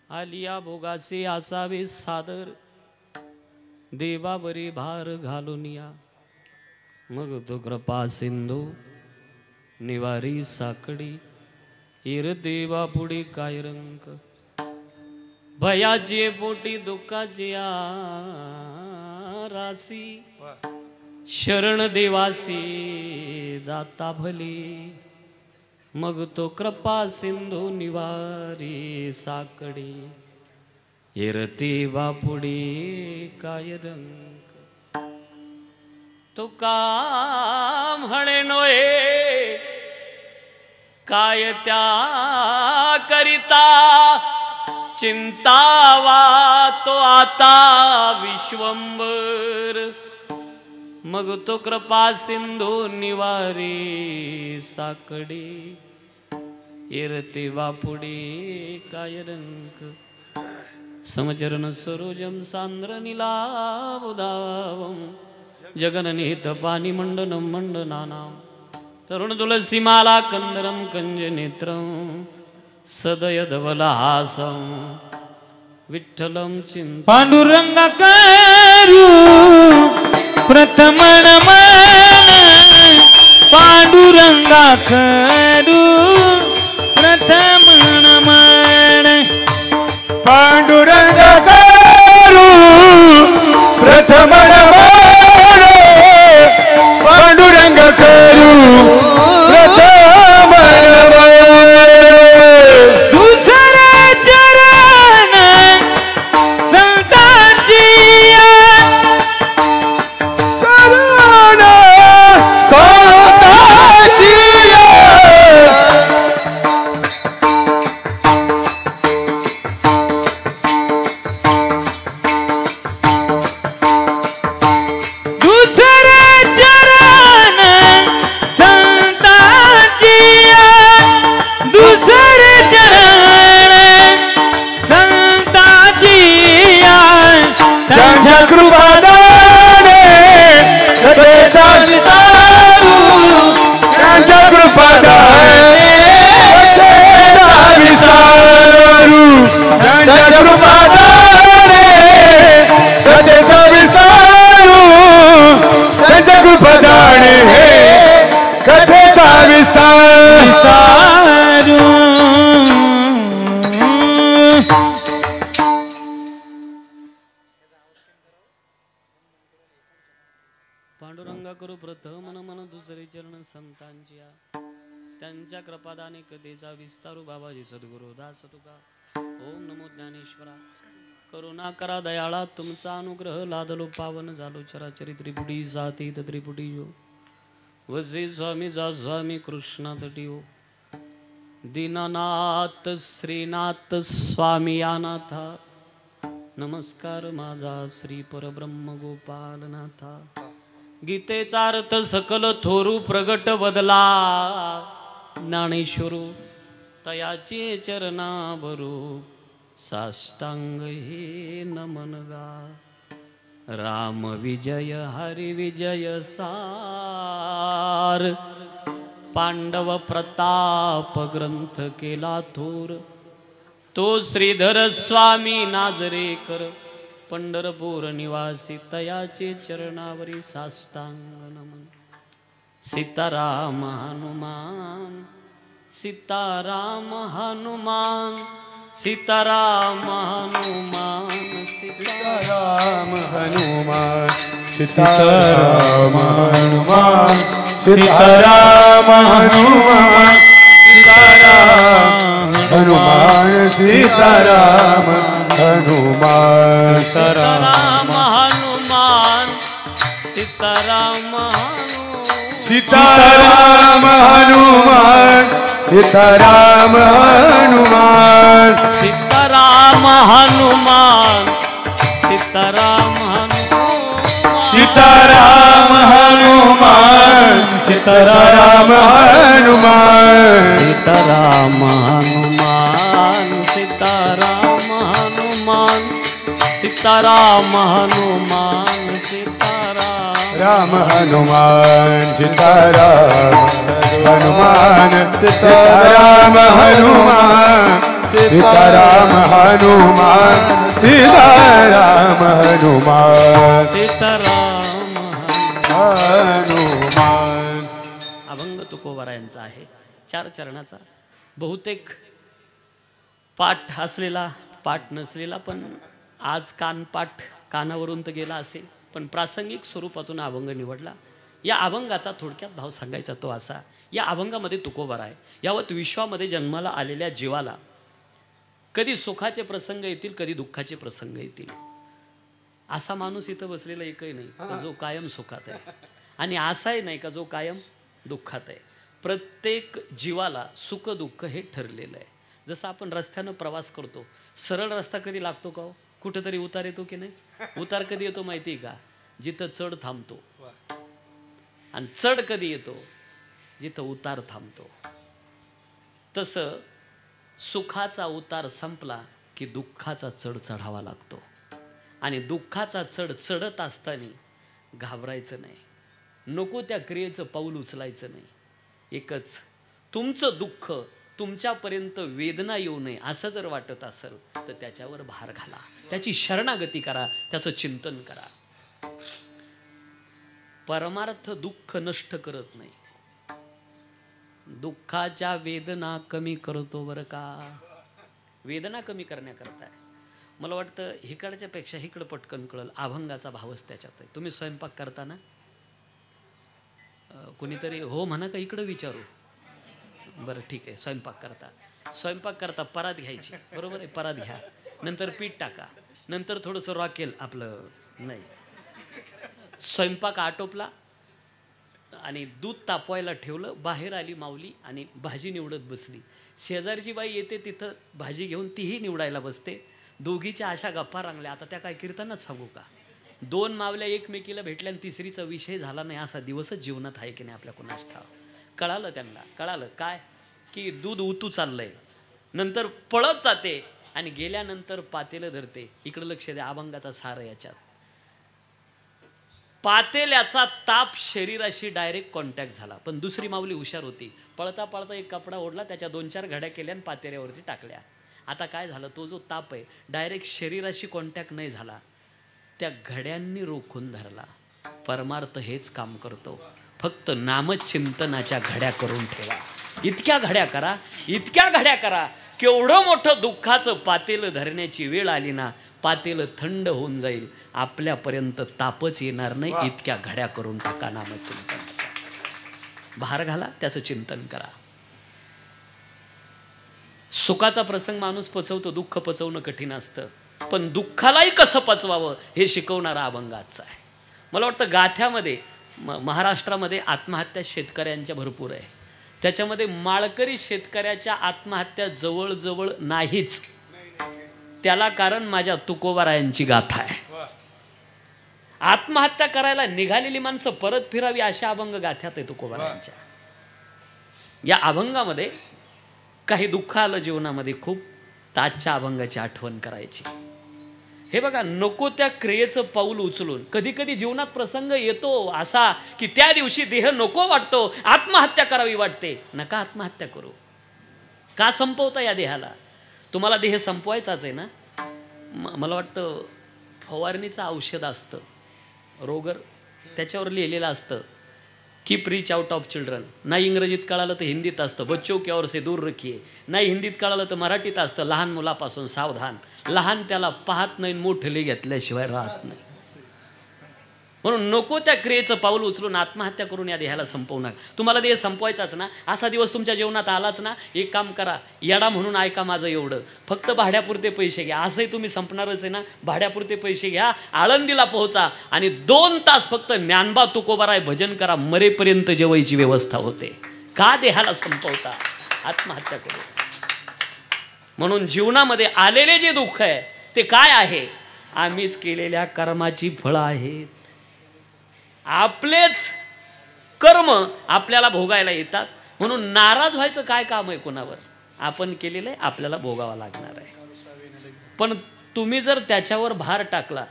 आलिया भोगासी असावे सादर देवावरी भार घालून या मग तो कृपा सिंधू निवारी साकडी इर देवा पुढे काय रंक भयाचे पोटी दुःखाची रासी शरण देवासी जाता भली मग तो कृपा सिंधू निवारी साकडी येरती बापुडी काय रंग तुका म्हणे नोये काय त्या करिता चिंतावा तो आता विश्वंभर मग तो कृपा सिंधू निवारी साकडी येरती बापुडी काय रंग समचरण सरोजम सांद्र नीलाबुधावम जगननिहित पाणी मंडनम मंडनानाम तरुण तुलसी माला कंदरम कंज नेत्रम सदय धवलहासम विठ्ठलम चिंत पांडुरंगा करू प्रथमन मन पांडुरंगा करू प्रथमन मन पांडुरंग करू प्रथमन मन पांडुरंग करू प्रथमन मन दुसरे चरण संतांची चरण संतांची कृपादाने कथेचा विस्तारू त्यांच्या कृपादाने कथेचा विस्तारू त्यांच्या कृपादाने कथेचा विस्तारू त्यांच्या कृपादाने कथेचा विस्तारू पांडुरंगा करू प्रथम मन दुसरे चरण संतांची त्यांच्या कृपादाने कथेचा विस्तारू बाबाजी सद्गुरु दास तुका ओम नमो ज्ञानेश्वरा करुणा करा दयाळा तुमचा अनुग्रह लादलो पावन झालो चराचरी त्रिपुटी सातीत त्रिपुटी यो वसे स्वामी जा स्वामी कृष्ण तटियो दीनानाथ श्रीनाथ स्वामी अनाथा नमस्कार माझा श्री परब्रह्म गोपालनाथा गीतेचा अर्थ सकल थोरू प्रगट बदला ज्ञानेश्वरू तयाचे चरणा भरू साष्टांग हे नमन गा राम विजय हरि विजय सार पांडव प्रताप ग्रंथ केला थोर तो श्रीधर स्वामी नाजरेकर पंढरपूर निवासी तयाचे चरणावरी साष्टांग नमन सीताराम हनुमान सीताराम हनुमान सीताराम हनुमान सीताराम हनुमान सीताराम हनुमान सीताराम हनुमान सीताराम हनुमान सीताराम हनुमान सीताराम हनुमान सीताराम सीताराम हनुमान सीताराम हनुमान सीताराम हनुमान सीताराम सीताराम हनुमान सीताराम हनुमान सीताराम हनुमान सीताराम हनुमान सीताराम हनुमान सीताराम राम हनुमान सीताराम हनुमान सीताराम हनुमान सीताराम हनुमान सीताराम हनुमान सीताराम हनुमान. अभंग तुकोबारायांचा आहे 4 चरणाचा. बहुतेक पाठ असलेला पाठ नसलेला पण आज कानपाठ कानावरून तर गेला असेल, पण प्रासंगिक स्वरूपातून अभंग निवडला. या अभंगाचा थोडक्यात भाव सांगायचा तो असा, या अभंगामध्ये तुकोबार आहे. यावत विश्वामध्ये जन्माला आलेल्या जीवाला कधी सुखाचे प्रसंग येतील, कधी दुःखाचे प्रसंग येतील. असा माणूस इथं बसलेला एकही नाही का जो कायम सुखात आहे, आणि असाही नाही का जो कायम दुःखात आहे. प्रत्येक जीवाला सुख दुःख हे ठरलेलं आहे. जसं आपण रस्त्यानं प्रवास करतो, सरळ रस्ता कधी लागतो का हो? कुठंतरी उतार येतो की नाही? उतार कधी येतो माहिती आहे का? जिथं चढ थांबतो. आणि चढ कधी येतो? जिथं उतार थांबतो. तसं सुखाचा उतार संपला की दुःखाचा चढ चढावा लागतो. आणि दुःखाचा चढ चढत असताना घाबरायचं नाही, नको त्या क्रियेचं पाऊल उचलायचं नाही. एकच, तुमचं दुःख तुमच्यापर्यंत वेदना येऊ नये असं जर वाटत असेल तर त्याच्यावर भार घाला, त्याची शरणागती करा, त्याचं चिंतन करा. परमार्थ दुःख नष्ट करत नाही, दुःखाच्या वेदना कमी करतो बरं का. वेदना कमी करण्याकरता मला वाटतं हिकडच्या पेक्षा हिकडं पटकन कळल. अभंगाचा भावच त्याच्यात आहे. तुम्ही स्वयंपाक करताना कोणीतरी हो म्हणा का इकडं विचारू? बरं ठीक आहे. स्वयंपाक करता परात घ्यायची, बरोबर आहे? परात घ्या, नंतर पीठ टाका, नंतर थोडंसं रॉकेल आपलं नाही. स्वयंपाक आटोपला आणि दूध तापवायला ठेवलं, बाहेर आली माऊली आणि भाजी निवडत बसली. शेजारची बाई येते तिथं भाजी घेऊन, तीही निवडायला बसते. दोघीच्या अशा गप्पा रंगल्या. आता त्या काय कीर्तनच सांगू का? 2 मावल्या एकमेकीला भेटल्या आणि तिसरीचा विषय झाला नाही असा दिवसच जीवनात आहे की नाही आपल्या कुणास ठाव. कळालं त्यांना, कळालं काय की दूध उतू चाललंय, नंतर पळत जाते आणि गेल्यानंतर पातेलं धरते. इकडं लक्ष द्या, अभंगाचा सार याच्यात. पातेल्याचा ताप शरीराशी डायरेक्ट कॉन्टॅक्ट झाला, पण दुसरी माऊली हुशार होती. पळता पळता एक कपडा ओढला, त्याच्या 2-4 घड्या केल्या आणि पातेल्यावरती टाकल्या. आता काय झालं, तो जो ताप आहे डायरेक्ट शरीराशी कॉन्टॅक्ट नाही झाला, त्या घड्यांनी रोखून धरला. परमार्थ हेच काम करतो. फक्त नामचिंतनाच्या घड्या करून ठेवा. इतक्या घड्या करा, इतक्या घड्या करा, केवढं मोठं दुःखाचं पातेलं धरण्याची वेळ आली ना, पातेलं थंड होऊन जाईल, आपल्यापर्यंत तापच येणार नाही. इतक्या घड्या करून टाका नामचिंतनाच्या. भार घाला, त्याचं चिंतन करा. सुखाचा प्रसंग माणूस पचवतो, दुःख पचवणं कठीण असतं, पण दुःखालाही कसं पचवावं हे शिकवणारा अभंगाचा आहे. मला वाटतं गाथ्यामध्ये महाराष्ट्रामध्ये आत्महत्या शेतकऱ्यांच्या भरपूर आहे. त्याच्यामध्ये माळकरी शेतकऱ्याच्या आत्महत्या जवळजवळ नाहीच. त्याला कारण माझ्या तुकोबारायांची गाथा आहे. आत्महत्या करायला निघालेली माणसं परत फिरावी अशा अभंग गाथ्यात आहे तुकोबारायांच्या. या अभंगामध्ये काही दुःख आलं जीवनामध्ये खूप, ताजच्या अभंगाची आठवण करायची. हे बघा, नको त्या क्रियेचं पाऊल उचलून कधी कधी जीवनात प्रसंग येतो असा की त्या दिवशी देह नको वाटतो, आत्महत्या करावी वाटते. नका आत्महत्या करू. का संपवता या देहाला? तुम्हाला देह संपवायचाच आहे ना. मला वाटतं फवारणीचं औषध असतं रोगर, त्याच्यावर लिहिलेलं असतं keep reach out of children. नाही इंग्रजीत कळालं तर हिंदीत असतं बच्चों की ओर से दूर रखिए. नाही हिंदीत कळालं तर मराठीत असतं लहान मुलापासून सावधान. लहान त्याला पाहत नाही, मोठले घेतल्याशिवाय राहत नाही. म्हणून नको त्या क्रियेचं पाऊल उचलून आत्महत्या करून या देहाला संपवू नका. तुम्हाला देह संपवायचाच ना, असा दिवस तुमच्या जीवनात आलाच ना, एक काम करा, येडा म्हणून ऐका माझं एवढं, फक्त भाड्यापुरते पैसे घ्या. असंही तुम्ही संपणारच आहे ना, भाड्यापुरते पैसे घ्या, आळंदीला पोहोचा आणि 2 तास फक्त ज्ञानबा तुकोबाराय भजन करा, मरेपर्यंत जेवायची व्यवस्था होते. का देहाला संपवता? आत्महत्या करू. म्हणून जीवनामध्ये आलेले जे दुःख आहे ते काय आहे? आम्हीच केलेल्या कर्माची फळं आहेत. आपलेच कर्म आपल्याला भोगायला येतात. म्हणून नाराज व्हायचं काय काम आहे कोणावर? आपण केलेलं आहे, आपल्याला भोगावा लागणार आहे. पण तुम्ही जर त्याच्यावर भार टाकला,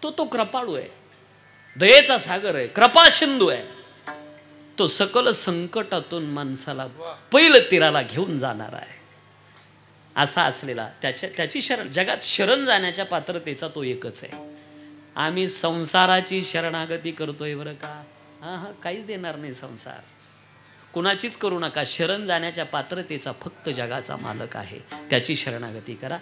तो कृपाळू आहे, दयेचा सागर आहे, कृपा सिंधू आहे. तो सकल संकटातून माणसाला पहिलं तीराला घेऊन जाणार आहे. असा असलेला त्याची शरण, जगात शरण जाण्याच्या पात्रतेचा तो एकच आहे. आम्ही संसाराची शरणागती करतोय बरं का. काहीच देणार नाही संसार, कुणाचीच करू नका. शरण जाण्याच्या पात्रतेचा फक्त जगाचा मालक आहे, त्याची शरणागती करा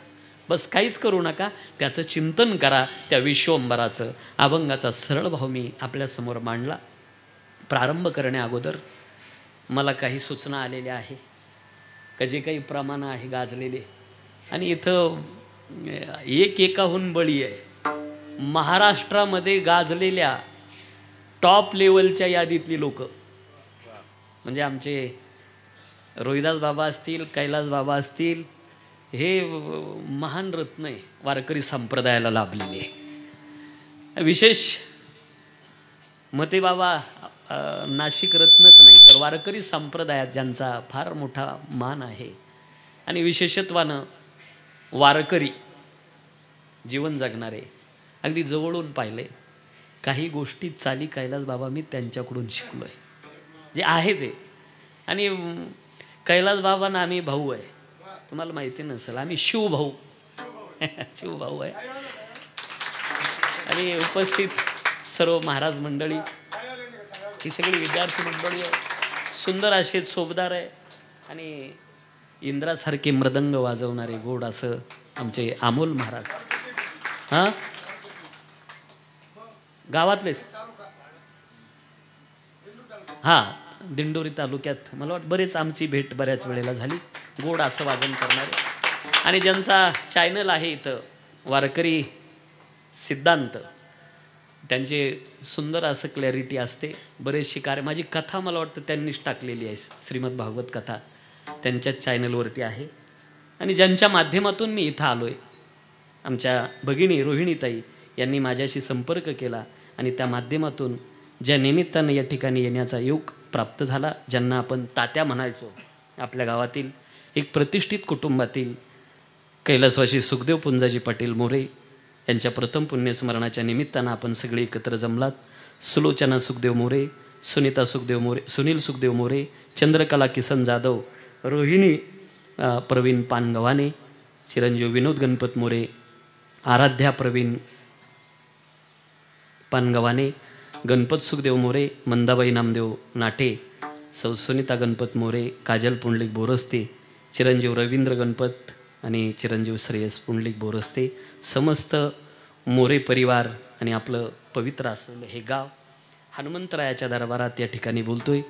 बस. काहीच करू नका, त्याचं चिंतन करा. त्या विश्वंभराचं अभंगाचा सरळ भाव मी आपल्यासमोर मांडला. प्रारंभ करण्या अगोदर मला काही सूचना आलेल्या आहे, का जे काही प्रमाण आहे गाजलेले, आणि इथं एकाहून बळी आहे. महाराष्ट्रामध्ये गाजलेल्या टॉप लेवलच्या यादीतली लोक म्हणजे आमचे रोहिदास बाबा असतील, कैलास बाबा असतील, हे महान रत्न आहे वारकरी संप्रदायाला लाभलेले. विशेष मते बाबा नाशिक रत्नच नाही तर वारकरी संप्रदायात ज्यांचा फार मोठा मान आहे, आणि विशेषत्वानं वारकरी जीवन जगणारे अगदी जवळून पाहिले. काही गोष्टी चाली कैलास बाबा मी त्यांच्याकडून शिकलो आहे, जे आहे ते. आणि कैलास बाबांना आम्ही भाऊ आहे, तुम्हाला माहिती नसेल, आम्ही शिवभाऊ शिवभाऊ आहे. आणि उपस्थित सर्व महाराज मंडळी, ही सगळी विद्यार्थी मंडळी आहे, सुंदर असे सोबदार आहे, आणि इंद्रासारखे मृदंग वाजवणारे गोड असं आमचे अमोल महाराज. हां, गावातलेच. हां, दिंडोरी तालुक्यात मला वाटतं बरेच आमची भेट बऱ्याच वेळेला झाली. गोड असं वादन करणारे, आणि ज्यांचा चॅनल आहे इथं वारकरी सिद्धांत, त्यांचे सुंदर असं क्लॅरिटी असते. बरेचशी कार्य, माझी कथा मला वाटतं त्यांनीच टाकलेली आहे, श्रीमद भागवत कथा त्यांच्याच चॅनलवरती आहे. आणि ज्यांच्या माध्यमातून मी इथं आलो आहे, आमच्या भगिनी रोहिणीताई यांनी माझ्याशी संपर्क केला, आणि त्या माध्यमातून ज्या निमित्तानं या ठिकाणी येण्याचा योग प्राप्त झाला, ज्यांना आपण तात्या म्हणायचो, आपल्या गावातील एक प्रतिष्ठित कुटुंबातील कैलासवासी सुखदेव पुंजाजी पाटील मोरे यांच्या प्रथम पुण्यस्मरणाच्या निमित्तानं आपण सगळे एकत्र जमलात. सुलोचना सुखदेव मोरे, सुनीता सुखदेव मोरे, सुनील सुखदेव मोरे, चंद्रकला किसन जाधव, रोहिणी प्रवीण पानगव्हाणे, चिरंजीव विनोद गणपत मोरे, आराध्या प्रवीण पानगव्हाणे, गणपत सुखदेव मोरे, मंदाबाई नामदेव नाटे, सौ सुनीता गणपत मोरे, काजल पुंडलिक बोरस्ते, चिरंजीव रवींद्र गणपत आणि चिरंजीव श्रेयस पुंडलिक बोरस्ते, समस्त मोरे परिवार आणि आपलं पवित्र असलेलं हे गाव हनुमंतरायाच्या दरबारात या ठिकाणी बोलतोय.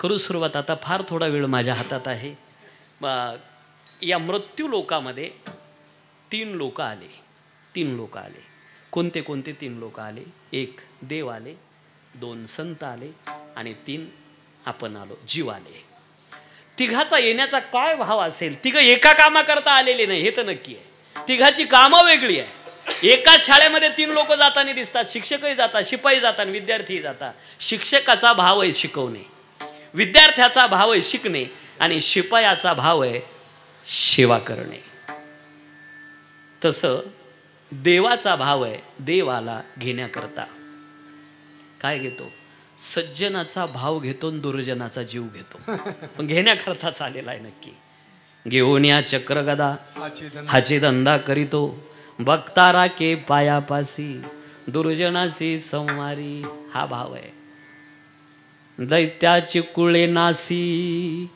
करू सुरुवात. आता फार थोडा वेळ माझ्या हातात आहे. या मृत्यू लोकामध्ये 3 लोक आले. 3 लोक आले. कोणते कोणते 3 लोक आले? 1 देव आले, 2 संत आले, आणि 3 आपण आलो, जीव आले. तिघाचा येण्याचा काय भाव असेल? तिघ एका कामाकरता आलेले नाही, हे तर नक्की आहे. तिघाची कामं वेगळी आहे. एकाच शाळेमध्ये 3 लोक जाताना दिसतात. शिक्षकही जातात, शिपाई जातात, विद्यार्थीही जातात. शिक्षकाचा भाव आहे शिकवणे, विद्यार्थ्याचा भाव आहे शिकणे, आणि शिपायाचा भाव आहे सेवा करणे. तसं देवाचा भाव आहे देवाला घेण्याकरता. काय घेतो? सज्जनाचा भाव घेतो, दुर्जनाचा जीव घेतो. पण घेण्याकरताच आलेला आहे नक्की. घेऊन या चक्र गदा हाची धंदा करीतो, बघतारा के पायापासी दुर्जनासी संवारी. हा भाव आहे. दैत्याची कुळे नासी,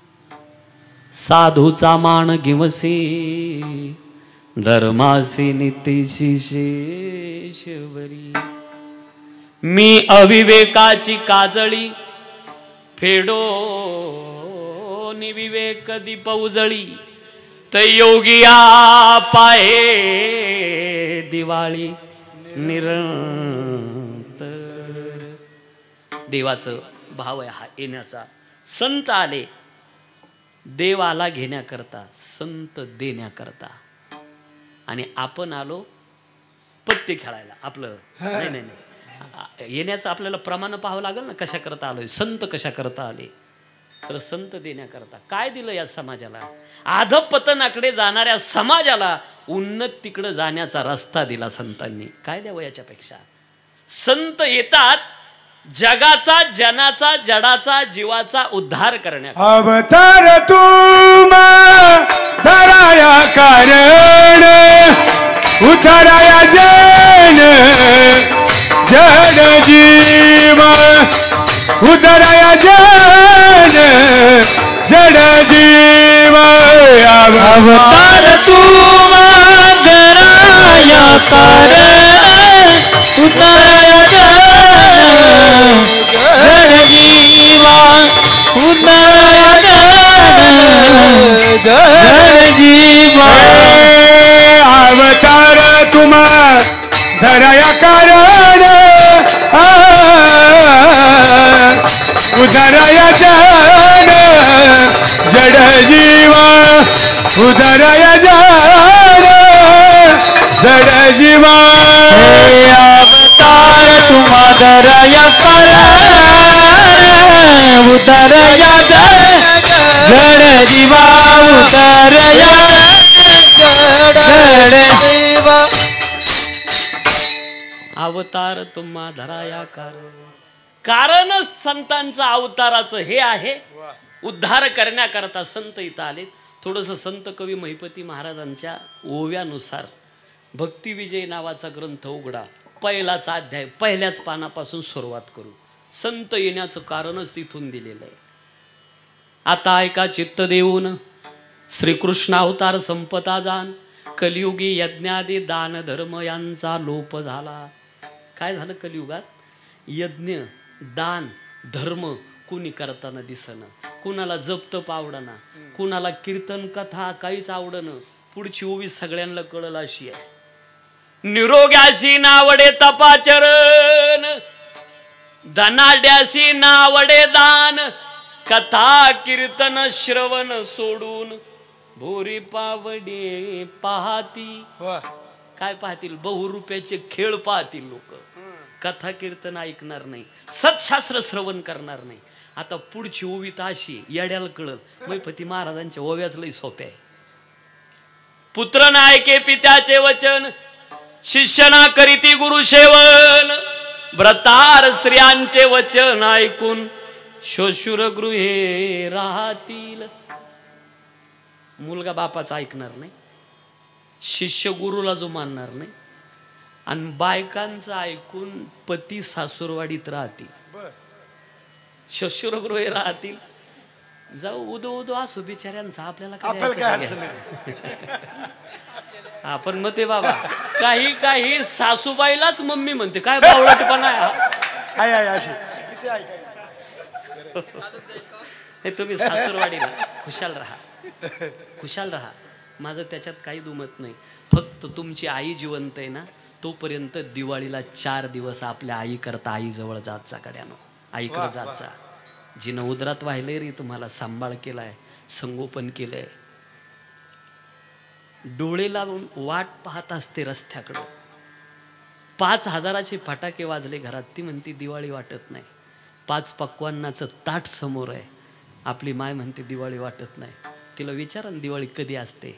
साधूचा मान गिवसी, धर्मासी नितीशी शेषवरी. मी अविवेकाची काजळी फेडो निविवेक दीप उजळी, तैयोगिया पाहे दिवाळी निरंतर. देवाचं भाव आहे हा येण्याचा. संत आले देवाला घेण्याकरता, संत देण्याकरता, आणि आपण आलो पत्ते खेळायला. आपलं नाही नाही नाही, येण्याचं आपल्याला प्रमाण पाहावं लागेल ना, कशा करता आलोय. संत कशा करता आले? तर संत देण्याकरता. काय दिलं या समाजाला? अधपतनाकडे जाणाऱ्या समाजाला उन्नतीकडे जाण्याचा रस्ता दिला संतांनी. काय द्यावं याच्यापेक्षा? संत येतात जगाचा जनाचा जडाचा जीवाचा उद्धार करण्यात अवतार तुम धराया कारण उतराया जन जड जीव उतराया जन जड जीव अवतार तुम धराया कारण उतराया जड जीवा उतराया जड जीवा अवतार तुम धराया कारण उदराया जन जड जीव उदराया जन जड जीवा अवतार तुम धराया कारण उतराया जड जीवा उतराया जड जीवा अवतार तुम्हा धराया कारणच संतांचं अवताराचं हे आहे. उद्धार करण्याकरता संत इथं आले. थोडंसं संत कवी महिपती महाराजांच्या ओव्यानुसार भक्तिविजय नावाचा ग्रंथ उघडा. पहिलाच अध्याय पहिल्याच पानापासून सुरुवात करू. संत येण्याचं कारणच तिथून दिलेलं आहे. आता ऐका चित्त देऊन श्रीकृष्ण अवतार संपता जाण कलियुगी यज्ञादी दान धर्म यांचा लोप झाला. काय झालं कलियुगात? यज्ञ दान धर्म कुणी करताना दिसणं, कुणाला जपतप आवडना, कुणाला कीर्तन कथा काहीच आवडणं. पुढची ओवी सगळ्यांना कळलं अशी आहे. निरोग्याशी नावडे तपाचरण धनाड्याशी नावडे दान कथा कीर्तन श्रवण सोडून भोरी पावडे पाहती. काय पाहतील? बहुरूप्याचे खेळ पाहतील लोक. कथा कीर्तन ऐकणार नाही, सत्शास्त्र श्रवण करणार नाही. आता पुढची ओवी अशी येड्याला कळल. महिपती महाराजांच्या ओव्याच लई सोप्या आहे. पुत्र ना ऐके पित्याचे वचन शिष्य ना करीती गुरु सेवन व्रतार स्त्रियांचे वचन ऐकून श्वशुर गृहे राहतील. मुलगा बापाचा ऐकणार नाही, शिष्य गुरुला जो मानणार नाही, आणि बायकांचं ऐकून पती सासूरवाडीत राहतील, श्वशुरगृहे राहतील. जाऊ उदो उदो असो बिचाऱ्यांचा, आपल्याला आपण मग ते बाबा काही काही सासूबाईलाच मम्मी म्हणते. काय बावळटपणा आहे. तुम्ही सासूरवाडीला खुशाल राहा, खुशाल राहा. माझं त्याच्यात काही दुमत नाही. फक्त तुमची आई जिवंत आहे ना, तोपर्यंत दिवाळीला 4 दिवस आपल्या आई करता आई जवळ जात जा. कड्यानो आईकडे जात जा. जिनं उदरात वाहिलंय रे तुम्हाला, सांभाळ केलाय, संगोपन केलंय, डोळे लावून वाट पाहत असते रस्त्याकडं. 5,000चे फटाके वाजले घरात, ती म्हणती दिवाळी वाटत नाही. 5 पक्वान्नाचं ताट समोर आहे, आपली माय म्हणते दिवाळी वाटत नाही. तिला विचारा दिवाळी कधी असते,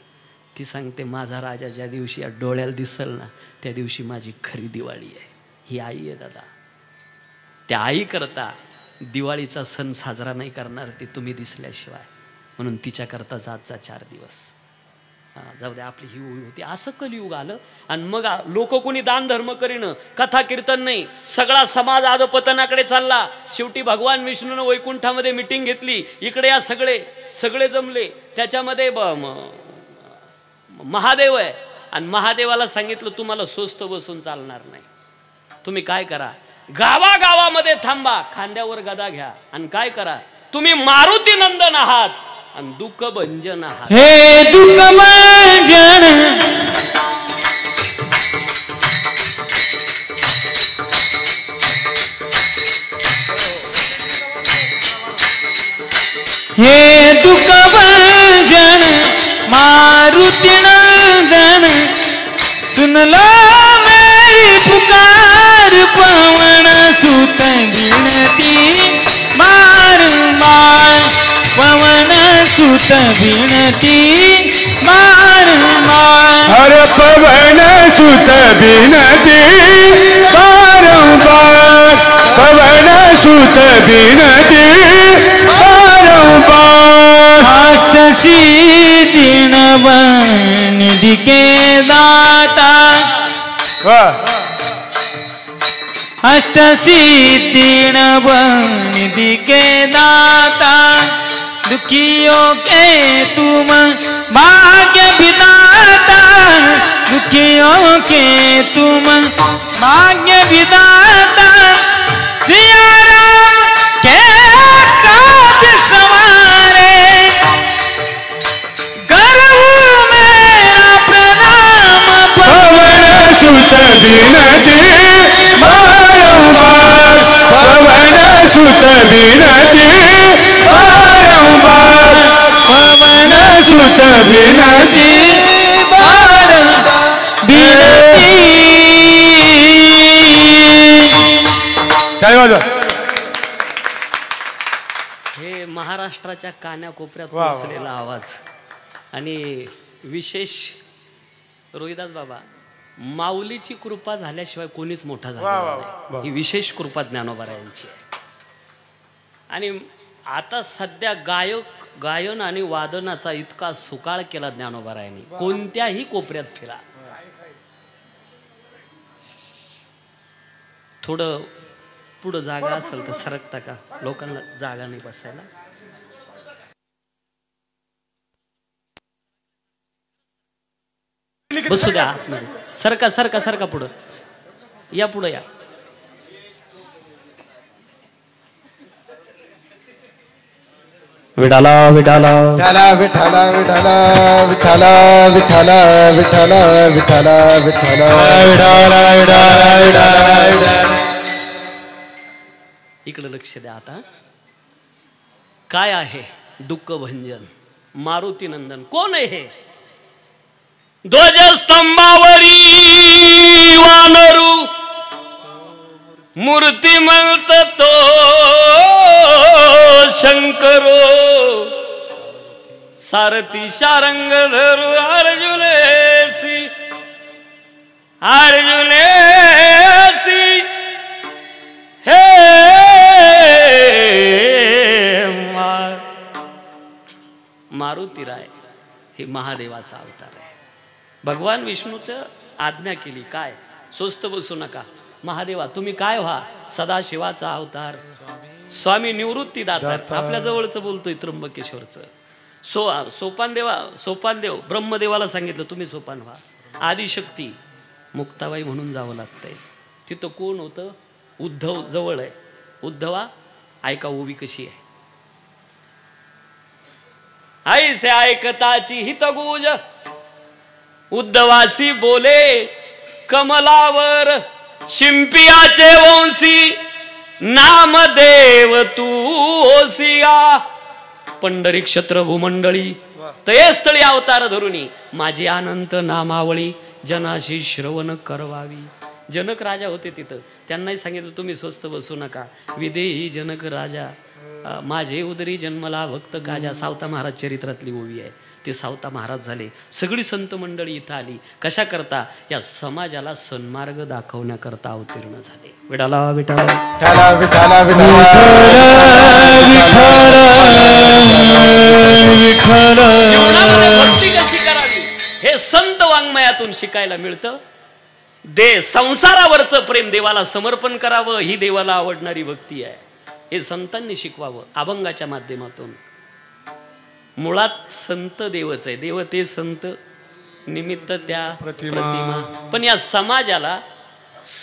ती सांगते माझा राजा ज्या दिवशी या डोळ्याला दिसल ना त्या दिवशी माझी खरी दिवाळी आहे. ही आई आहे दादा. त्या आई करता दिवाळीचा सण साजरा नाही करणार ती तुम्ही दिसल्याशिवाय. म्हणून तिच्या करता जातचा 4 दिवस. जाऊ द्या, आपली ही ओवी होती. असं कलियुग आलं आणि मग लोक कोणी दान धर्म करीन, कथा कीर्तन नाही, सगळा समाज अधपतनाकडे चालला. शेवटी भगवान विष्णूनं वैकुंठामध्ये मिटिंग घेतली. इकडे या सगळे जमले. त्याच्यामध्ये महादेव आहे आणि महादेवाला सांगितलं तुम्हाला स्वस्त बसून चालणार नाही. तुम्ही काय करा, गावागावामध्ये थांबा, खांद्यावर गदा घ्या आणि काय करा, तुम्ही मारुती नंदन आहात आणि दुःख भंजन आहात. हे दुःख भंजन हे दुःख भंजन मारुती नंदन सुन लो मेरी पुकार पवन सुत विनती बारंबार पवन सुत विनती बारंबार. हर पवन सुत विनती बारंबार पवन सुत बिनती बारंबार अष्टसिद्धीन निधि के दाता अष्टसिद्धीन निधि के दाता दुखियों के तुम भाग्य विधाता दुखियों के तुम भाग्य विधाता सिया राम के काज सवारे गर्व मेरा प्रणाम पवन सुत बिनती बारंबार पवन सुत बिनती बारंबार पवन सुत बिनती काय वाजवा हे महाराष्ट्राच्या कान्याकोपऱ्यात वा, वा. पोचलेला आवाज आणि विशेष रोहिदास बाबा माऊलीची कृपा झाल्याशिवाय कोणीच मोठा झाला नाही. ही विशेष कृपा ज्ञानोबा यांची आणि आता सध्या गायन आणि वादनाचा इतका सुकाळ केला ज्ञानोबा यांनी. कोणत्याही कोपऱ्यात फिरा. थोडं पुढं जागा असेल तर सरकता का? लोकांना जागा नाही बसायला. बसू द्या आतमध्ये. सरका सरका सरका पुढं या, पुढं या. विडाला विडाला विठाला विठाला विठाला विठाला विठाला विठाला विठाला विठाला इकडे लक्ष द्या. आता काय आहे दुःख भंजन मारुती नंदन कोण आहे हे? ध्वजस्तंभावरी वानरू मूर्तिमंत तो शंकरो सारथी शारंग धरू अर्जुनेसी हे मारुतीराय हे महादेवाचा अवतार आहे. भगवान विष्णूचं आज्ञा केली काय? स्वस्त बसू नका. महादेवा तुम्ही काय व्हा? सदाशिवाचा अवतार स्वामी निवृत्ती दातार. आपल्या जवळचं बोलतोय त्र्यंबकेश्वरचं. सोपानदेव ब्रह्मदेवाला सांगितलं तुम्ही सोपान व्हा. आदिशक्ती मुक्ताबाई म्हणून जावं लागतंय. तिथं कोण होतं? उद्धव जवळ आहे. उद्धवा ऐका ओवी कशी आहे. ऐसे ऐकताची हितगुज उद्धवासी बोले कमलावर शिंपियाचे वंशी नामदेव तू ओसिया. पंढरी क्षत्र भूमंडळी तये स्थळी अवतार धरुणी माझी अनंत नामावळी जनाशी श्रवण करवावी. जनक राजा होते तिथं. त्यांनाही सांगितलं तुम्ही स्वस्त बसू नका. विदेही जनक राजा माझे उदरी जन्मला भक्त काजा. सावता महाराज चरित्रातली ओवी आहे. ते सावता महाराज झाले. सगळी संत मंडळी इथं आली. कशा करता? या समाजाला सन्मार्ग दाखवण्याकरता अवतीर्ण झाले. विडाला विडाला विठाला विठाला विठाला भक्ती कशी करावी हे संत वाङ्मयातून शिकायला मिळतं. संसारावरचं प्रेम देवाला समर्पण करावं ही देवाला आवडणारी भक्ती आहे. हे संतांनी शिकवावं अभंगाच्या माध्यमातून. मुळात संत देवच आहे. देव ते संत निमित्त त्या प्रतिमा. पण या समाजाला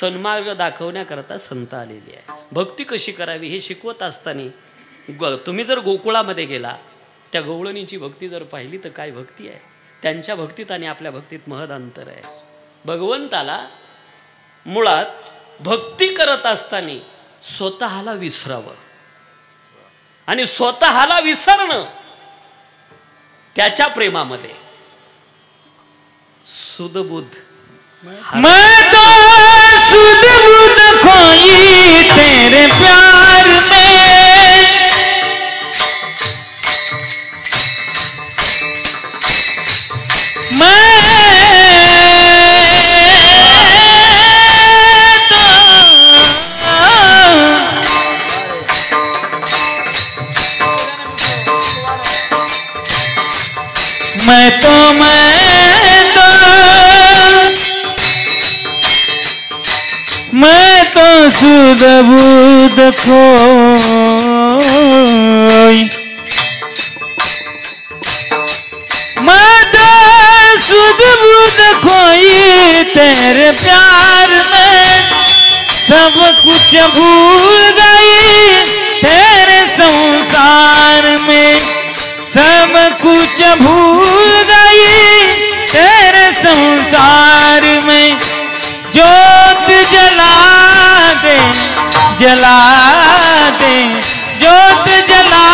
सन्मार्ग दाखवण्याकरता संत आलेली आहे. भक्ती कशी करावी हे शिकवत असताना तुम्ही जर गोकुळामध्ये गेला त्या गवळणीची भक्ती जर पाहिली तर काय भक्ती आहे. त्यांच्या भक्तीत आणि आपल्या भक्तीत महद अंतर आहे. भगवंताला मुळात भक्ती करत असताना स्वतःला विसरावं आणि स्वतःला विसरणं त्याच्या प्रेमामध्ये सुदबुद्ध मैं तो सुध-बुध खोई तेरे प्यार में मैं तो मैं तो सुध बुध खोई मैं तो सुध बुध खोई तेरे प्यार में सब कुछ भूल गई तेरे संसार में सब कुछ भूल गई तेरे संसार में ज्योत जला दे ज्योत जला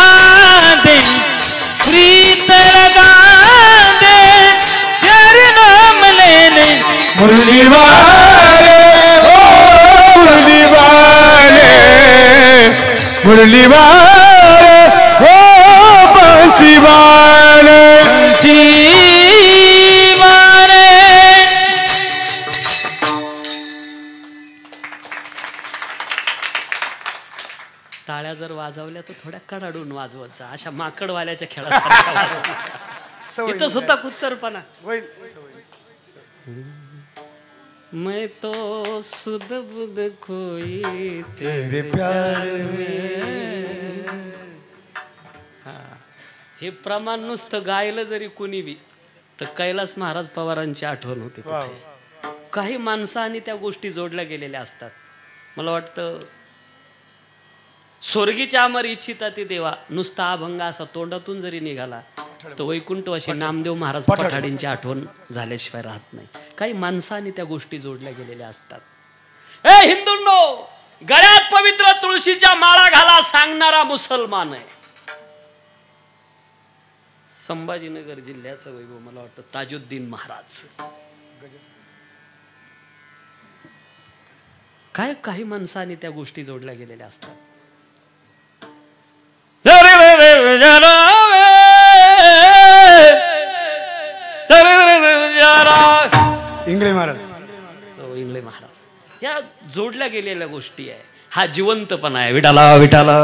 दे प्रीत लगा दे चरणों में ले ले मुरली वाले ओ मुरली वाले मुरली वाले ओ बंसी वाले टाळ्या जर वाजवल्या तर थोड्या कडाडून वाजवत जा, अशा माकडवाल्याच्या खेळासारख्या इथं सुद्धा कुच्चरपणा. मैं तो सुध बुध खोई तेरे प्यार में. हे प्रमाण नुसतं गायलं जरी कुणी बी तर कैलास महाराज पवारांची आठवण होते. काही माणसं आणि त्या गोष्टी जोडल्या गेलेल्या असतात. मला वाटतं स्वर्गीच्या अमर इच्छिता ते देवा नुसता अभंग असा तोंडातून जरी निघाला तर वैकुंठवासी नामदेव महाराज पठाडींची आठवण झाल्याशिवाय राहत नाही. काही माणसं आणि त्या गोष्टी जोडल्या गेलेल्या असतात. ए हिंदूंनो, गळ्यात पवित्र तुळशीच्या माळा घाला सांगणारा मुसलमान आहे. संभाजीनगर जिल्ह्याचं वैभव मला वाटतं ताजुद्दीन महाराज. काय काही माणसं आणि त्या गोष्टी जोडल्या गेलेल्या असतात. इंगळे महाराज इंगळे महाराज या जोडल्या गेलेल्या गोष्टी आहे. हा जिवंतपणा आहे. विठाला विठाला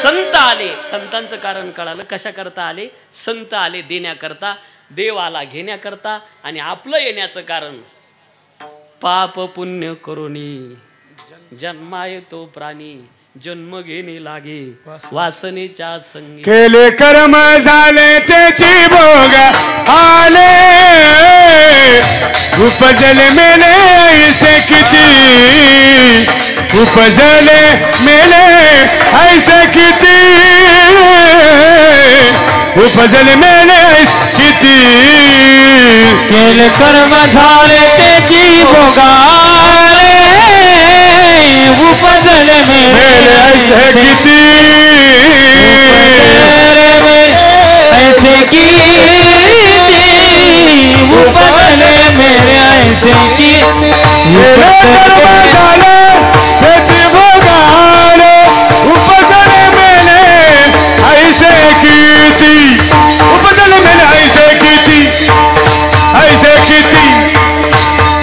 संत आले. संतांचं कारण कळालं. कशा करता आले? संत आले देण्याकरता, देव आला घेण्याकरता. आणि आपलं येण्याचं कारण पाप पुण्य करुणी जन्माय तो प्राणी जन्म घेणे लागे वासनेच्या संगी. केले कर्म झाले त्याची भोग आले उपजले मेले ऐसे किती उपजले मेले ऐसे किती उपजले मेले किती. केले कर्म झाले त्याची भोगाले उपजले मेले ऐसे किती ऐसे किती उपजले मेले ऐसे किती. त्याची भोगाले उपजले मेले ऐसे किती उपजले मेले ऐसे किती ऐसे किती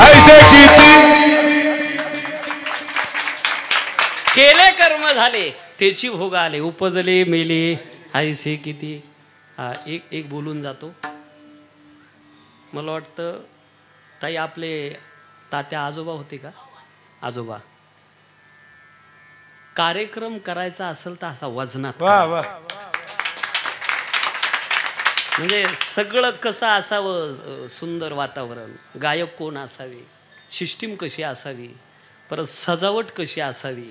ऐसे किती. केले कर्म झाले त्याची भोग आले उपजले मेले ऐसे किती. एक बोलून जातो. मला वाटतं ताई आपले तात्या आजोबा होते का? आजोबा कार्यक्रम करायचा असेल तर असा वजनात म्हणजे सगळं कसं असावं. सुंदर वातावरण, गायक कोण असावे, सिस्टीम कशी असावी, परत सजावट कशी असावी.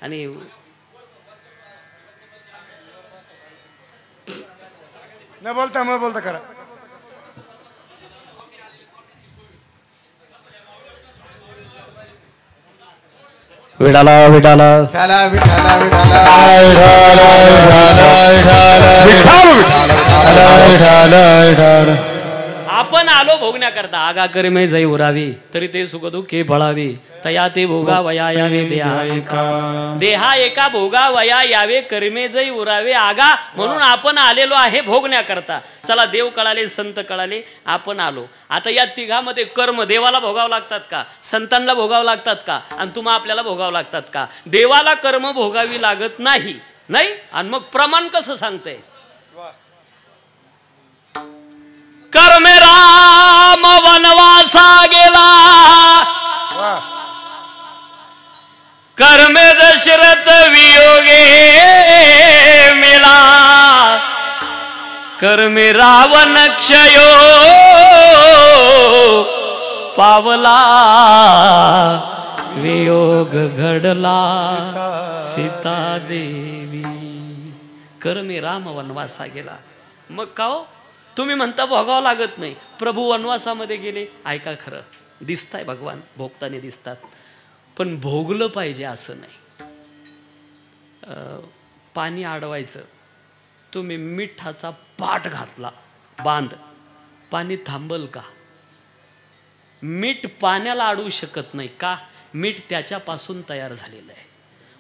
आणि न बोलता करा. विडाला विडाला विठाला विठाला विठाला आपण आलो भोगण्याकरता. आगा कर्मे जै उरावी तरी ते सुख दुःखे फळावे, तया ते भोगा वया यावे देहा एका भोगा वया यावे, कर्मे जै उरावे आगा. म्हणून आपण आलेलो आहे भोगण्याकरता. चला, देव कळाले, संत कळाले, आपण आलो. आता या तिघामध्ये कर्म देवाला भोगावं लागतात का, संतांना भोगावं लागतात का, आणि तुम्हा आपल्याला भोगावं लागतात का? देवाला कर्म भोगावी लागत नाही. नाही, आणि मग प्रमाण कसं सांगतंय? कर्मे राम वनवासा गेला, कर्मे दशरथ वियोगे मेला, कर्मे रावण क्षयो पावला, वियोग घडला सीता देवी. कर्मे राम वनवासा गेला. मग का हो तुम्ही म्हणता भोगावं लागत नाही? प्रभू वनवासामध्ये गेले, ऐका, खरं दिसताय भगवान भोगताना दिसतात, पण भोगलं पाहिजे असं नाही. पाणी अडवायचं, तुम्ही मिठाचा पाट घातला बांध, पाणी थांबल का? मीठ पाण्याला अडवू शकत नाही का? मीठ त्याच्यापासून तयार झालेलं आहे.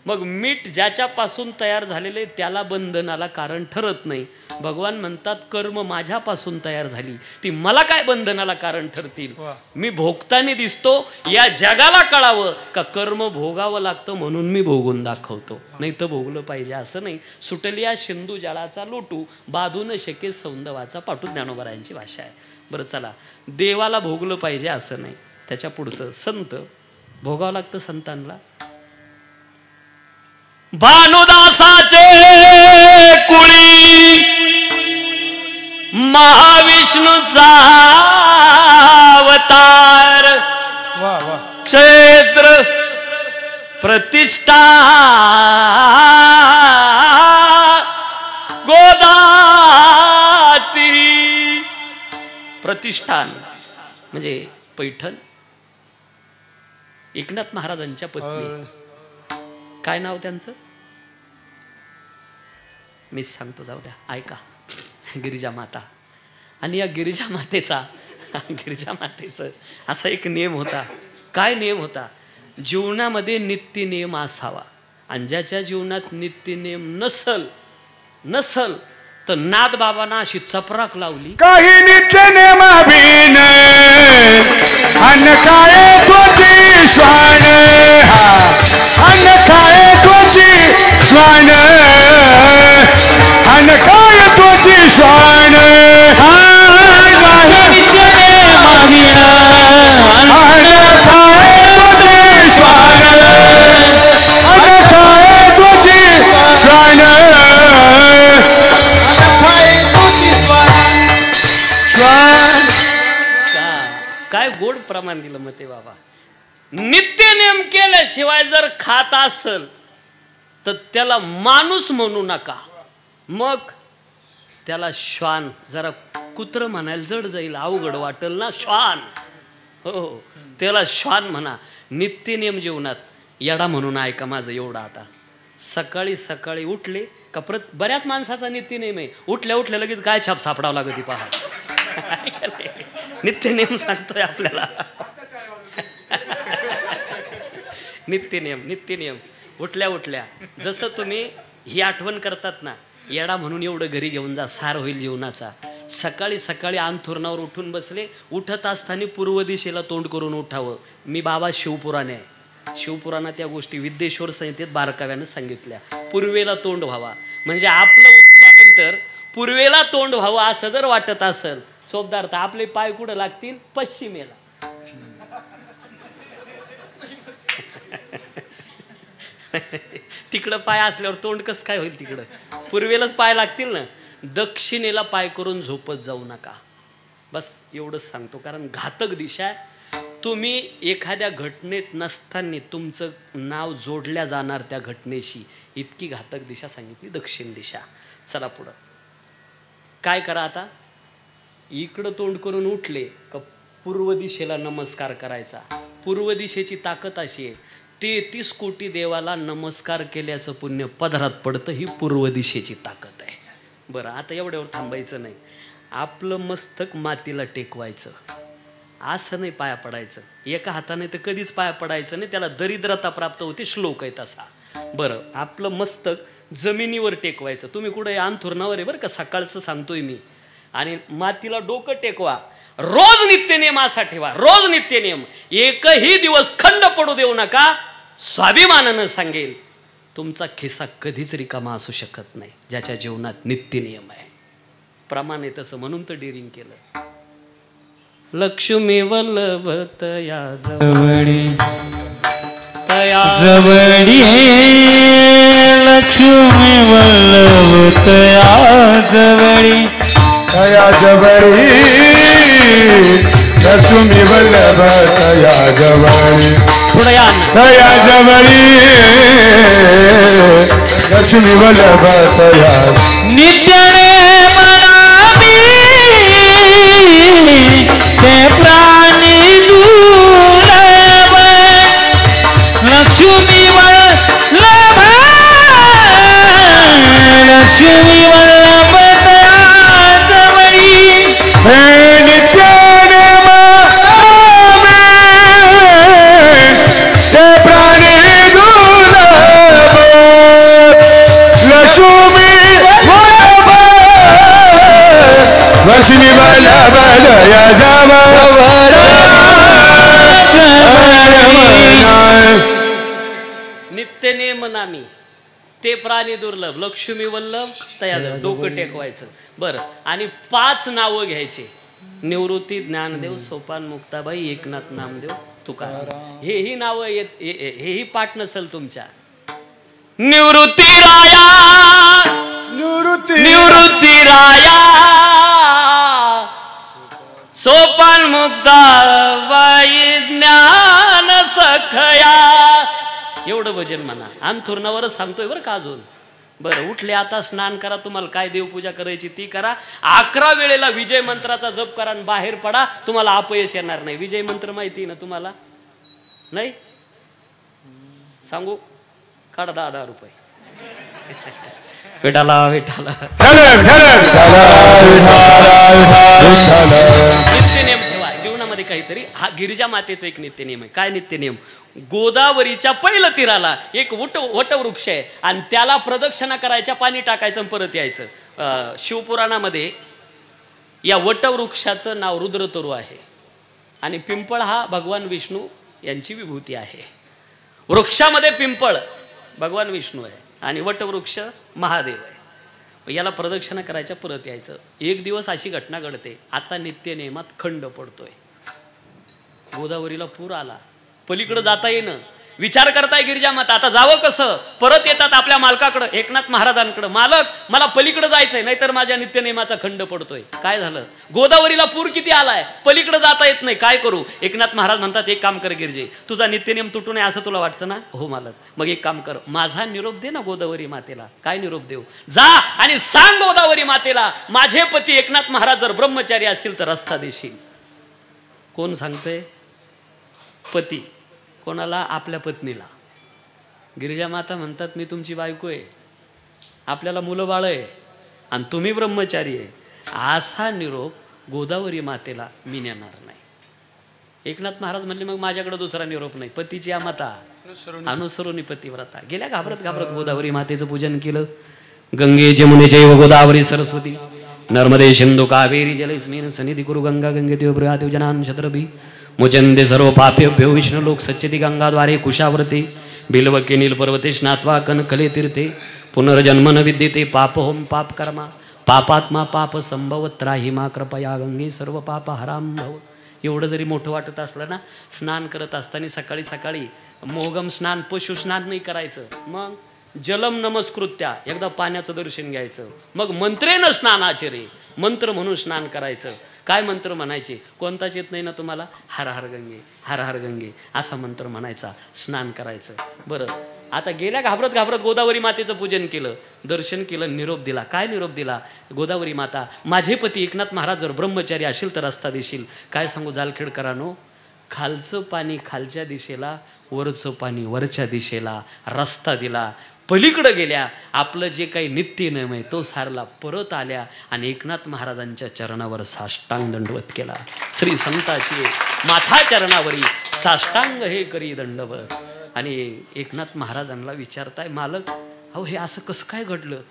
मग मीठ ज्याच्यापासून तयार झालेले त्याला बंधनाला कारण ठरत नाही. भगवान म्हणतात कर्म माझ्यापासून तयार झाली, ती मला काय बंधनाला कारण ठरतील? मी भोगताना दिसतो, या जगाला कळावं का कर्म भोगावं लागतं म्हणून मी भोगून दाखवतो. नाही तर भोगलं पाहिजे असं नाही. सुटलिया सिंधू जळाचा लोटू, बाधू न शके सौंदवाचा पाटू, ज्ञानोबरायांची भाषा आहे. बरं चला, देवाला भोगलं पाहिजे असं नाही. त्याच्या पुढचं संत भोगावं लागतं संतांना. भानुदासाचे कुळी महाविष्णूचा अवतार, क्षेत्र प्रतिष्ठा गोदाती. प्रतिष्ठान म्हणजे पैठण. एकनाथ महाराजांच्या पत्नी, काय नाव त्यांचं मी सांगतो, जाऊ द्या, ऐका. गिरिजा माता. आणि या गिरिजा मातेचा असा एक नियम होता. काय नियम होता? जीवनामध्ये नित्य नियम असावा. आणि ज्याच्या जीवनात नित्य नियम नसल तर नाथ बाबांना अशी चपराक लावली. काही नित्य नेमाभिन अन्न काय तुझी स्वान, अन्न काय तुझी स्वान, अन्न काय तुझी स्वान, काय गोड प्रमाण दिलं मते बाबा. नित्य नेम केल्याशिवाय जर खात असल तर त्याला माणूस म्हणू नका. मग त्याला श्वान, जरा कुत्र म्हणायला जड जाईल, अवघड वाटेल ना श्वान. हो, त्याला श्वान म्हणा. नित्य नियम जीवनात येडा म्हणून ऐका माझं एवढं. आता सकाळी सकाळी उठले का बऱ्याच माणसाचा नित्य नियम आहे, उठल्या उठल्या लगेच काय छाप सापडावं लागत ती पहा. नित्य नियम सांगतोय आपल्याला. नित्य नियम उठल्या उठल्या जसं तुम्ही ही आठवण करतात ना, येडा म्हणून एवढं घरी घेऊन जा, सार होईल जीवनाचा. सकाळी सकाळी अंथरुणावर उठून बसले, उठत असताना पूर्व दिशेला तोंड करून उठावं. मी बाबा शिवपुराणे आहे, शिवपुराणात त्या गोष्टी विद्येश्वर संहितेत बारकाव्यानं सांगितल्या. पूर्वेला तोंड व्हावा म्हणजे आपलं उठल्यानंतर पूर्वेला तोंड व्हावं असं जर वाटत असेल चोपदार, तर आपले पाय कुठं लागतील? पश्चिमेला. तिकडं पाय असल्यावर तोंड कसं काय होईल? तिकडं पूर्वेलाच पाय लागतील ना. दक्षिणेला पाय करून झोपत जाऊ नका. बस एवढंच सांगतो, कारण घातक दिशा आहे. तुम्ही एखाद्या घटनेत नसताना तुमचं नाव जोडल्या जाणार त्या घटनेशी, इतकी घातक दिशा सांगितली दक्षिण दिशा. चला पुढं काय करा. आता इकडं तोंड करून उठले का पूर्व दिशेला नमस्कार करायचा. पूर्व दिशेची ताकद अशी आहे, 33 कोटी देवाला नमस्कार केल्याचं पुण्य पदरात पडतं. ही पूर्व दिशेची ताकद आहे. बरं, आता एवढ्यावर थांबायचं नाही. आपलं मस्तक मातीला टेकवायचं, असं नाही पाया पडायचं. एका हाताने तर कधीच पाया पडायचं नाही, त्याला दरिद्रता प्राप्त होते, श्लोक आहे तसा. बरं, आपलं मस्तक जमिनीवर टेकवायचं. तुम्ही कुठे अंथुरणावर आहे बरं का, सकाळचं सांगतोय मी. आणि मातीला डोकं टेकवा. रोज नित्यनेम असा ठेवा, रोज नित्यनेम. एकही दिवस खंड पडू देऊ नका. स्वाभिमानानं सांगेल, तुमचा खिसा कधीच रिकामा असू शकत नाही ज्याच्या जीवनात नित्यनियम आहे. प्रमाण आहे तसं, म्हणून तर डेअरिंग केलं. लक्ष्मी वल्लभ तया जवळी तया जवळी लक्ष्मी वल्लभ तया जवळी तया जवळी लक्ष्मी वल्लभ तया जवळी पुढे या. तया जवळी लक्ष्मी वल्लभ तया नित्य मनामी ते प्राणी दुर्लभ लक्ष्मी वल्लभ लक्ष्मी वल्लभ तया जवळी हे नित्यनेम ते प्राणी दुर्लभ लक्ष्मी वल्लभ लक्ष्मी वल्लभ जया नित्यनेम नामी ते प्राणी दुर्लभ लक्ष्मी वल्लभ तयार. डोकं टेकवायचं. बरं, आणि 5 नावं घ्यायचे. निवृत्ती, ज्ञानदेव, सोपान, मुक्ताबाई, एकनाथ, नामदेव, तुकाराम. हेही नावं हेही पाठ नसेल तुमच्या. निवृत्ती राया, निवृत्ती राया, सोपान मुक्ताबाई, ज्ञान सखया. एवढं भजन म्हणा. अंथुरणावरच सांगतोय बरं का अजून. बरं, उठले आता, स्नान करा, तुम्हाला काय देवपूजा करायची ती करा. 11 वेळेला विजय मंत्राचा जप करा आणि बाहेर पडा. तुम्हाला अपयश येणार नाही. विजय मंत्र माहिती ना तुम्हाला? नाही सांगू? काढा 10,000 रुपये. विठाला विठाला. नित्यनेम ठेवा जीवनामध्ये काहीतरी. हा गिरिजा मातेचा एक नित्यनेम आहे. काय नित्यनेम? गोदावरीच्या पहिलं तीराला एक वटवृक्ष आहे आणि त्याला प्रदक्षिणा करायच्या, पाणी टाकायचं आणि परत यायचं. शिवपुराणामध्ये या वटवृक्षाचं नाव रुद्रतरू आहे आणि पिंपळ हा भगवान विष्णू यांची विभूती आहे. वृक्षामध्ये पिंपळ भगवान विष्णू आहे आणि वटवृक्ष महादेव आहे. याला प्रदक्षिणा करायच्या, परत यायचं. एक दिवस अशी घटना घडते, आता नित्यनेमात खंड पडतोय. गोदावरीला पूर आला, पलीकडे जाता येणं. विचार करताय गिरिजा माता, आता जावं कसं? परत येतात आपल्या मालकाकडं, एकनाथ महाराजांकडं. मालक, मला पलीकडे जायचंय, नाहीतर माझ्या नित्यनेमाचा खंड पडतोय. काय झालं? गोदावरीला पूर किती आलाय, पलीकडे जाता येत नाही, काय करू? एकनाथ महाराज म्हणतात, एक काम कर गिरजे, तुझा नित्यनेम तुटू नये असं तुला वाटतं ना? हो मालक. मग एक काम कर, माझा निरोप दे ना गोदावरी मातेला. काय निरोप देऊ? जा आणि सांग गोदावरी मातेला, माझे पती एकनाथ महाराज जर ब्रह्मचारी असतील तर रस्ता देशील. कोण सांगतंय? पती. कोणाला? आपल्या पत्नीला. गिरिजा माता म्हणतात, मी तुमची बायको आहे, आपल्याला मुलं बाळ आहे आणि तुम्ही ब्रह्मचारी आहे. असा निरोप गोदावरी मातेला मी नेणार नाही. एकनाथ महाराज म्हणले, मग माझ्याकडे दुसरा निरोप नाही. पतीची माता अनुसरुनी पतिव्रता. गेल्या घाबरत घाबरत गोदावरी मातेचं पूजन केलं. गंगे जमुने जैव गोदावरी सरस्वती नर्मदे सिंधु कावेरी जलेस्मिन् सन्निधि कुरु गंगा गंगेतो बृहतो जनान् शतरभि मुचंदे सर्व पापेभ्यो विष्णुलोक सच्चिति गंगाद्वारे कुशावर्ते बिल्वके नीलपर्वते स्नात्वा कनकले तीर्थे पुनर्जन्म न विद्यते पापहोम पाप कर्मा पापात्मा पाप संभव त्राही मा कृपया गंगे सर्व पाप हराम भव. एवढं जरी मोठं वाटत असलं ना, स्नान करत असताना सकाळी सकाळी मोहगम स्नान, पशु स्नान नाही करायचं. मग जलम नमस्कृत्या, एकदा पाण्याचं दर्शन घ्यायचं. मग मंत्रेन स्नानाचरे, मंत्र म्हणून स्नान करायचं. काय मंत्र म्हणायचे? कोणताच येत नाही ना तुम्हाला? हर हर गंगे हर हर गंगे असा मंत्र म्हणायचा, स्नान करायचं. बरं, आता गेल्या घाबरत घाबरत गोदावरी मातेचं पूजन केलं, दर्शन केलं, निरोप दिला. काय निरोप दिला? गोदावरी माता, माझे पती एकनाथ महाराज जर ब्रह्मचारी असेल तर रस्ता देशील. काय सांगू जालखेडकरांनो, खालचं पाणी खालच्या दिशेला, वरचं पाणी वरच्या दिशेला, रस्ता दिला. पलीकडे गेल्या. आपलं जे काही नित्य नियम आहे तो सारला, परत आल्या आणि एकनाथ महाराजांच्या चरणावर साष्टांग दंडवत केला. श्री संताची माथा चरणावरी साष्टांग हे करी दंडवत. आणि एकनाथ महाराजांना विचारताय, मालक अहो हे असं कसं काय घडलं?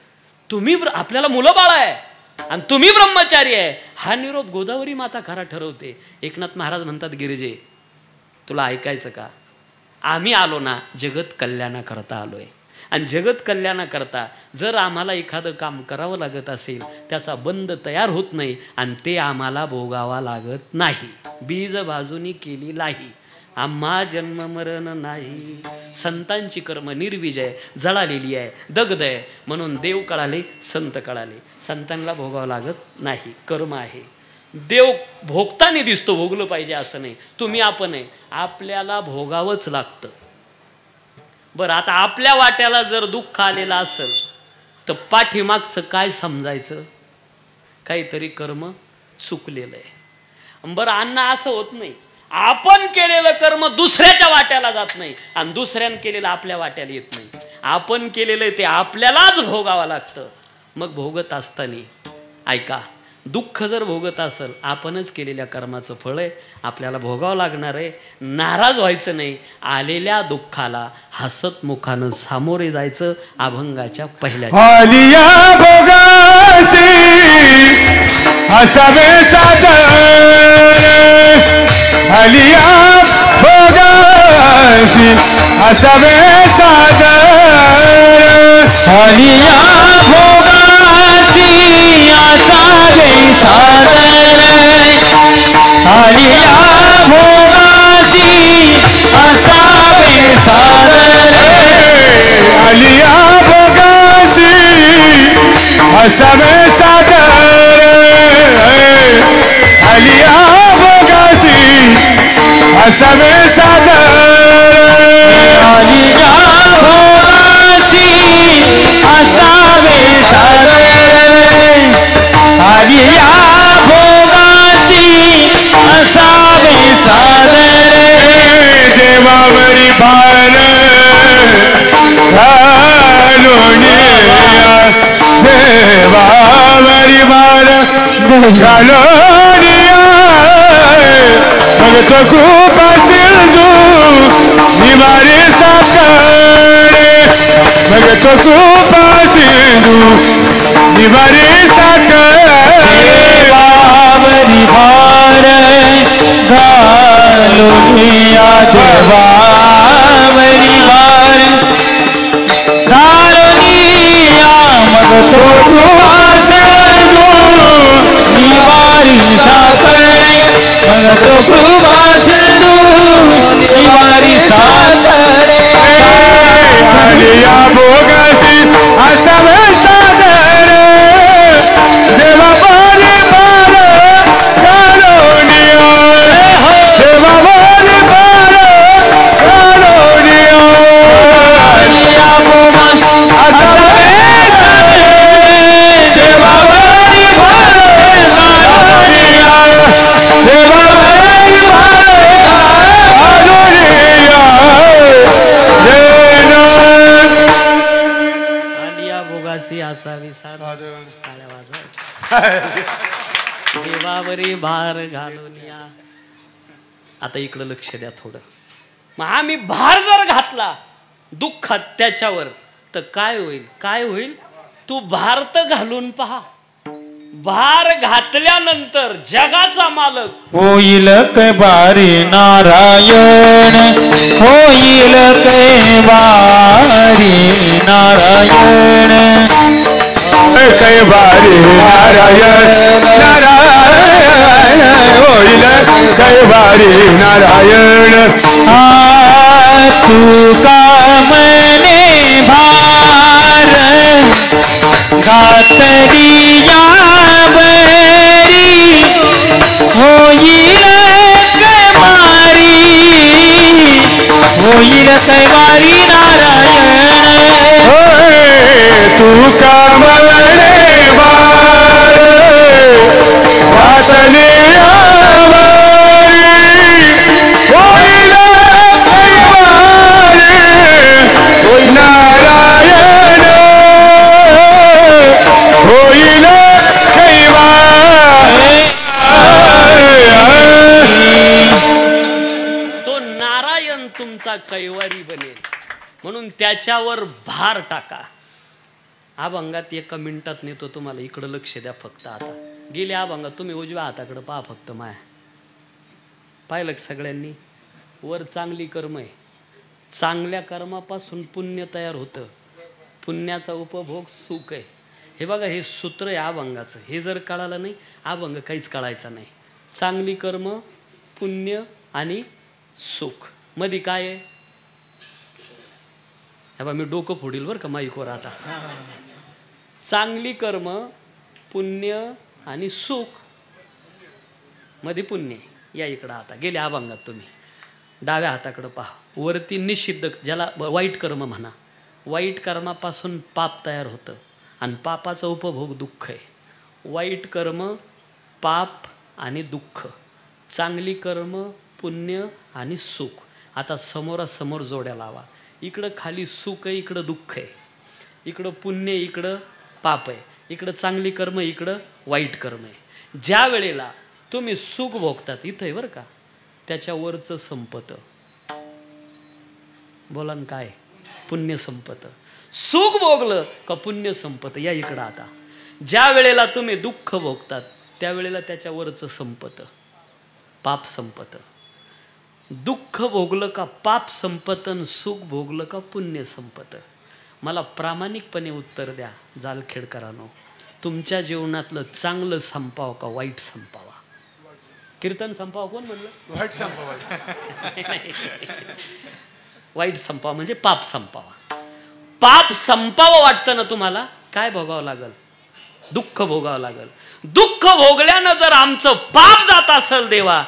तुम्ही आपल्याला मुलं बाळ आहे आणि तुम्ही ब्रह्मचारी आहे. हा निरोप गोदावरी माता खरा ठरवते. एकनाथ महाराज म्हणतात, गिरिजे तुला ऐकायचं का? आम्ही आलो ना जगत कल्याणाकरता आलोय. आणि जगत कल्याणाकरता जर आम्हाला एखादं काम करावं लागत असेल त्याचा बंध तयार होत नाही आणि ते आम्हाला भोगावा लागत नाही. बीज बाजूनी केली नाही आम्हा जन्म मरण नाही. संतांची कर्म निर्बीज आहे, जळालेली आहे, दग्ध आहे. म्हणून देव कळाले, संत कळाले. संतांना भोगावं लागत नाही, कर्म आहे. देव भोगताना दिसतो, भोगलं पाहिजे असं नाही. तुम्ही आपण आहे, आपल्याला भोगावंच लागतं. बरं आता आपल्या वाट्याला जर दुःख आलेलं असेल तर पाठीमागचं काय समजायचं? काहीतरी कर्म चुकलेलं आहे. बरं अण्णा असं होत नाही, आपण केलेलं कर्म दुसऱ्याच्या वाट्याला जात नाही आणि दुसऱ्यानं केलेलं आपल्या वाट्याला येत नाही. आपण केलेलं ते आपल्यालाच भोगावं लागतं. मग भोगत असताना ऐका, दुःख जर भोगत असेल आपणच केलेल्या कर्माचं फळ आहे, आपल्याला भोगावं लागणार आहे. नाराज व्हायचं नाही, आलेल्या दुःखाला हसत मुखानं सामोरे जायचं. अभंगाच्या पहिल्या आलिया भोगासी हसावे सादर, आलिया भोगासी हसावे सादर, आलिया भोगासी असावे सादर, आलिया भोगासी असावे सादर, आलिया भोगासी हसावे सादर, आलिया भोगासी हसावे सादर, आलिया भोगासी असावे सादर, आलिया भोगासी असावे सादर, देवावरी भार घालुनिया, देवावरी भार घालुनिया, भगत कृपा सिंधू निवारी साखरे, भगत कृपा सिंधू निवारी साखरे, देवावरी भार घालुनिया, देवावरी भार घालुनिया, मग तो कृपा सिंधू निवारी साखरे, मग तो कृपा सिंधू निवारी साखरे, आलिया भोगासी हसावे सादर, देवावरी भार घालुनिया, देवावरी भार घालुनिया, आलिया भोगासी हसावे सादर, देवावरी भार घालुनिया, देवावरी भार आलिया भोगासी असावी सादर, टाळ्या वाजवा. देवावरी भार घालून या. आता इकडं लक्ष द्या थोडं. मग आम्ही भार जर घातला दुःखात त्याच्यावर तर काय होईल? काय होईल? तू भार तर घालून पहा. भार घातल्यानंतर जगाचा मालक होईल कैवारी नारायण, होईल कैवारी नारायण, कैवारी नारायण, नारायण होईल कैवारी नारायण, तू का मने भार घातलिया बरी, होईल कैवारी, होईल कैवारी नारायण, तू कामने बार घातलिया बरी, होईल कैवारी नारायण, कैवारी बनेल, म्हणून त्याच्यावर भार टाका. अभंगात एका मिनिटात नेतो तुम्हाला. इकडं लक्ष द्या फक्त. आता गेले अभंगात तुम्ही उजव्या हाताकडे पहा फक्त. माया पाहिलं सगळ्यांनी. वर चांगली कर्म आहे, चांगल्या कर्मापासून पुण्य तयार होतं, पुण्याचा उपभोग सुख आहे. हे बघा, हे सूत्र आहे अभंगाचं. हे जर कळालं नाही अभंग काहीच कळायचा नाही. चांगली कर्म, पुण्य आणि सुख. मध्ये काय आहे? हे बघा, मी डोकं फोडील बरं का माईकवर आता. चांगली कर्म, पुण्य आणि सुख, मध्ये पुण्य. या इकडं आता गेले अभंगात तुम्ही. डाव्या हाताकडं पहा. वरती निषिद्ध, ज्याला वाईट कर्म म्हणा. वाईट कर्मापासून पाप तयार होतं आणि पापाचा उपभोग दुःख आहे. वाईट कर्म, पाप आणि दुःख. चांगली कर्म, पुण्य आणि सुख. आता समोरासमोर जोड्या लावा. इकडं खाली सुख आहे, इकडं दुःख आहे. इकडं पुण्य, इकडं पाप आहे. इकडं चांगली कर्म, इकडं वाईट कर्म आहे. ज्या वेळेला तुम्ही सुख भोगतात, इथं आहे बरं का, त्याच्यावरचं संपत. बोला ना काय? पुण्य संपत. सुख भोगलं का पुण्य संपत. या इकडं आता. ज्या वेळेला तुम्ही दुःख भोगतात त्यावेळेला त्याच्यावरचं संपत, पाप संपत. दुःख भोगलं का पाप संपत, सुख भोगलं का पुण्य संपत. मला प्रामाणिकपणे उत्तर द्या जालखेडकरांनो, तुमच्या जीवनातलं चांगलं संपाव का वाईट संपावा? कीर्तन संपाव कोण म्हणलं? वाईट संपाव. वाईट संपाव म्हणजे पाप संपावा. पाप संपावं वाटतं ना तुम्हाला, काय भोगावं लागल? दुःख भोगावं लागल. दुःख भोगल्यानं जर आमचं पाप जात असेल देवा,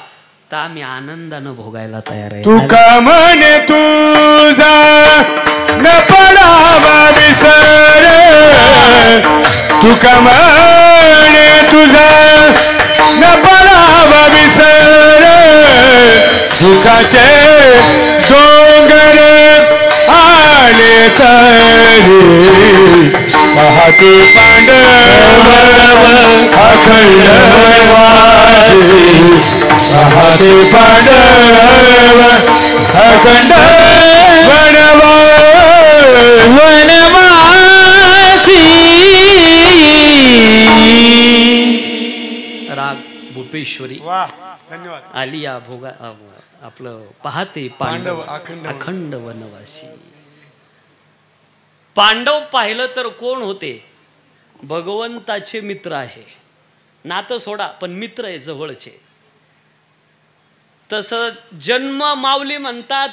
तर आम्ही आनंदानं भोगायला तयार आहे. तुका म्हणे तुझा न पडावा विसर, तुका म्हणे तुझा न पडावा विसर, दुखाचे डोंगर आले तरी पाहते पांडव अखंड वनवासी, पाहते पांडव अखंड वनवासी. राग भूपेश्वरी. वाह, धन्यवाद. आलिया भोगा आपलं पाहते पांडव अखंड वनवासी. पांडव पाहिलं तर कोण होते? भगवंताचे मित्र आहे. नातं सोडा, पण मित्र आहे जवळचे. तसं जन्म माऊली म्हणतात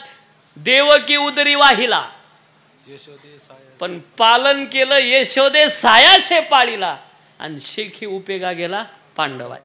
देवकी उदरी वाहिला, पण पालन केलं यशोदे सायाशे पाळीला, आणि शेखी उपेगा गेला पांडवा.